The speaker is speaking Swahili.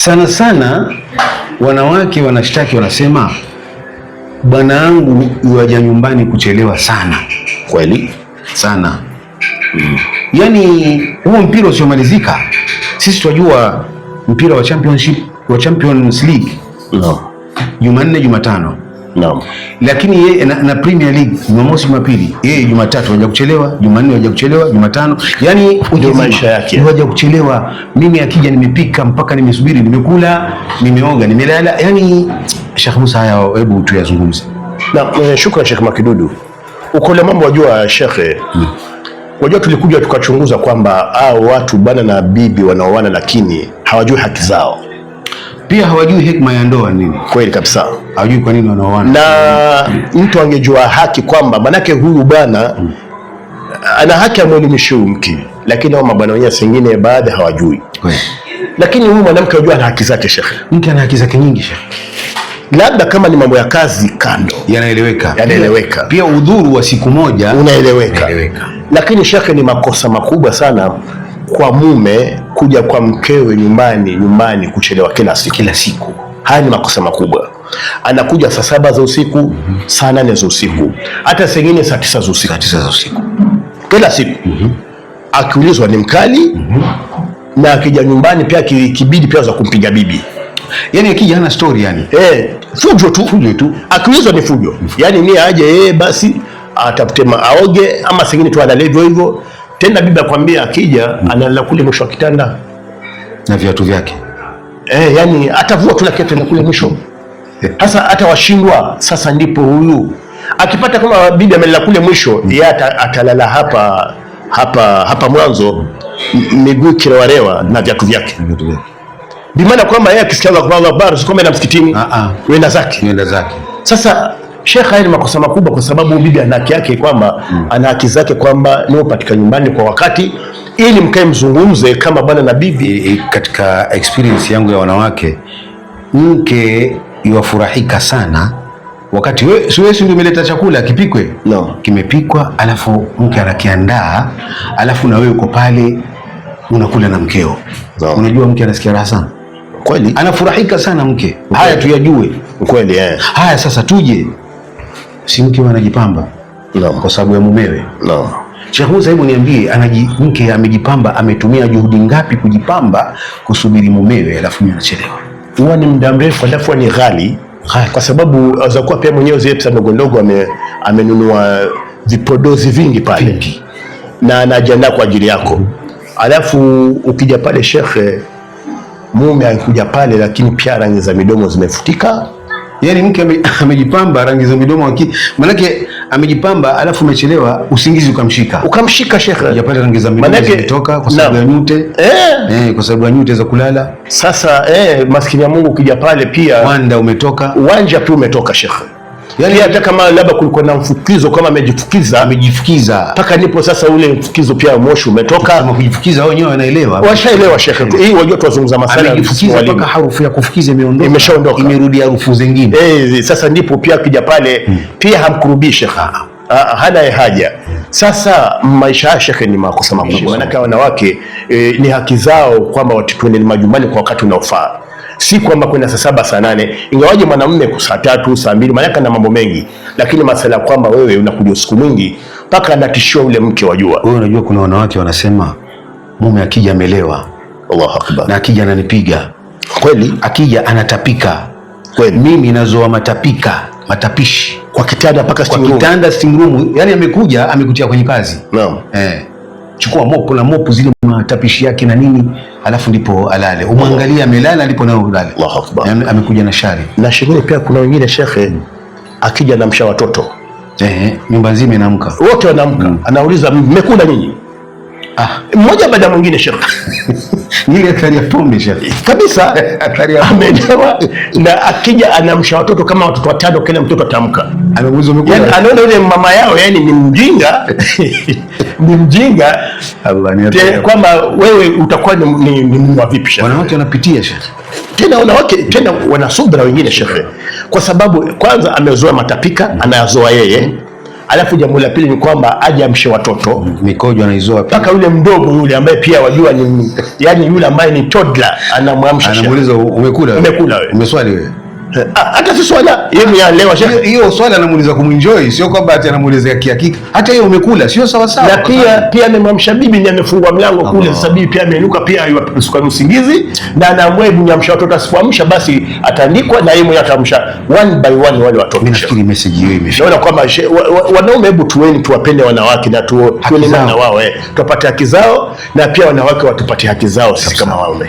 Sana sana wanawake wanashtaki, wanasema bwana yangu yuaja nyumbani kuchelewa sana. Kweli sana. Yani huo mpira usiomalizika, sisi tunajua mpira wa championship, wa Champions League Jumanne Jumatano, lakini yeye na Premier League Jumamosi Jumapili, yeye Jumatatu waje kuchelewa, Jumanne waje kuchelewa, Jumatano, yani ndio maisha yake, waje kuchelewa. Mimi akija nimepika mpaka nimesubiri, nimekula, nimeoga, nimelala. Yani Sheikh Musa, haya hebu tuyazungumze. Na shukrani Sheikh Makidudu. Uko na mambo wajua Sheikh, wajua tulikuja tukachunguza kwamba hao watu bana na bibi wanaoana lakini hawajui haki zao, pia hawajui hikma ya ndoa nini. Kweli kabisa, hawajui kwa nini wanaoana. Na mtu angejua haki kwamba manake huyu bwana ana haki amwelimishe mke, lakini hao mabwana wenyewe sengine baadhi hawajui. Kweli. Lakini huyu mwanamke anajua ana haki zake Sheikh. Mke ana haki zake nyingi Sheikh. Labda kama ni mambo ya kazi kando yanaeleweka. Pia udhuru wa siku moja unaeleweka. Lakini Sheikh, ni makosa makubwa sana kwa mume kuja kwa mkewe nyumbani kuchelewa kila siku. Haya ni makosa makubwa. Anakuja saa 7 za usiku, saa 8 za usiku, hata sengine saa 9 za usiku. Kila siku. Akiulizwa ni mkali, na akija nyumbani pia kibidi pia za kumpiga bibi. Yani akija hana story yani. Fujo tu. Akiulizwa ni fujo. Yani ni aje basi atafute aoge, ama sengine tu analevyo hivyo. Tena bibi akwambia akija analala kule mwisho wa kitanda na viatu vyake. Yani atavua tu lakini tena kule mwisho. Sasa hata washindwa. Sasa ndipo huyu akipata kama bibi amelala kule mwisho, yeye atalala hapa mwanzo, miguu kirewarewa na viatu vyake. Bimaana kwamba yeye akisikia Allahu Akbar usikome na msikitini, wenda zake. Sasa Sheikh, haya ni makosa makubwa, kwa sababu bibi ana haki yake, kwamba ana haki zake kwamba ni upatika nyumbani kwa wakati, ili mkae mzungumze kama bwana na bibi. Katika experience yangu ya wanawake, mke yuafurahika sana wakati wewe ndio umeleta chakula kipikwe, kimepikwa, alafu mke anakiandaa, alafu na wewe uko pale unakula na mkeo. Unajua mke anasikia raha sana. Kweli, anafurahika sana mke. Haya tuyajue. Kweli Haya sasa tuje, si mke anajipamba kwa sababu ya mumewe. Sheikh Musa, hebu niambie, mke amejipamba, ametumia juhudi ngapi kujipamba kusubiri mumewe, alafu anachelewa? Huwa ni muda mrefu, alafu ni ghali, kwa sababu aweza kuwa pia mwenyewe zile pesa ndogo ndogo amenunua vipodozi vingi pale na anajiandaa kwa ajili yako. Alafu ukija pale Sheikh, mume anakuja pale lakini pia rangi za midomo zimefutika. Yani mke amejipamba, rangi za midomo manake amejipamba, alafu umechelewa, usingizi ukamshika Sheikh. Hajapata rangi za midomo zimetoka kwa sababu ya nyute. Kwa sababu ya nyute za kulala. Sasa maskini ya Mungu, ukija pale pia wanja pia umetoka Sheikh. Yani hata kama labda kulikuwa na mfukizo, kama amejifukiza mpaka nipo sasa, ule mfukizo pia moshi umetoka. Kama kujifukiza wao wenyewe wanaelewa, washaelewa Sheikh. Hii wajua tuwazungumza masala, amejifukiza mpaka harufu ya kufukiza imeshaondoka, imerudi harufu zingine. Sasa ndipo pia akija pale pia hamkurubii Sheikh, hana haja. Sasa maisha ya Sheikh ni makosa makubwa, maana wanawake ni haki zao kwamba tuende majumbani kwa wakati unaofaa, si kwamba kwenda saa 7 saa 8, ingawaje mwanamume saa 3 saa 2, maana na mambo mengi, lakini masala kwamba wewe unakuja usiku mwingi mpaka anatishiwa ule mke. Wajua wewe, unajua kuna wanawake wanasema mume akija amelewa, Allahu Akbar, na akija ananipiga. Kweli, akija anatapika. Kweli, mimi nazoa matapishi kwa kitanda mpaka sitting room. Yani amekutia kwenye kazi. Chukua mopo zile matapishi yake na nini, alafu ndipo alale, umwangalia amelala, ndipo nao ulale. Allahu Akbar. Amekuja na shari. Na shingine pia kuna wengine Sheikh, akija anamsha watoto, nyumba nzima inaamka, wote wanaamka. Anauliza mmekula nyinyi? Mmoja baada ya mwingine Sheikh. Ile athari ya pombe Sheikh. Kabisa, athari ya amelewa, na akija anamsha watoto kama watoto 5, kila mtoto atamka. Yani anaona yule mama yao yani ni mjinga. Ni mjinga. Kwamba wewe utakuwa ni mwa vipi Sheikh? Wanawake wanapitia Sheikh. Tena wanasubira wengine Sheikh, kwa sababu kwanza amezoea matapika, anayazoa yeye. Alafu jambo la pili ni kwamba aje amshe watoto, mikojo anaizoa mpaka yule mdogo yule ambaye pia wajua ni yani yule ambaye ni toddler anamwamsha, anamuuliza umekula wewe, umeswali wewe. Hata si swala yeye leo hiyo swala anamuuliza kumenjoy, sio kwamba ati anamuuliza kihakika. Hata hiyo umekula sio sawa sawa. Na pia amemwamsha bibi, ndiye amefungua mlango kule. Sasa bibi pia ameinuka pia yusuka usingizi, na anaamua kumnyamsha watoto, asipoamsha basi ataandikwa na yeye mwenyewe atamsha one by one wale watoto. Mimi nafikiri message hiyo imefika. Naona kwamba wanaume, hebu tuwapende wanawake na tuone na wao tupate haki zao, na pia wanawake watupatie haki zao sisi kama waume.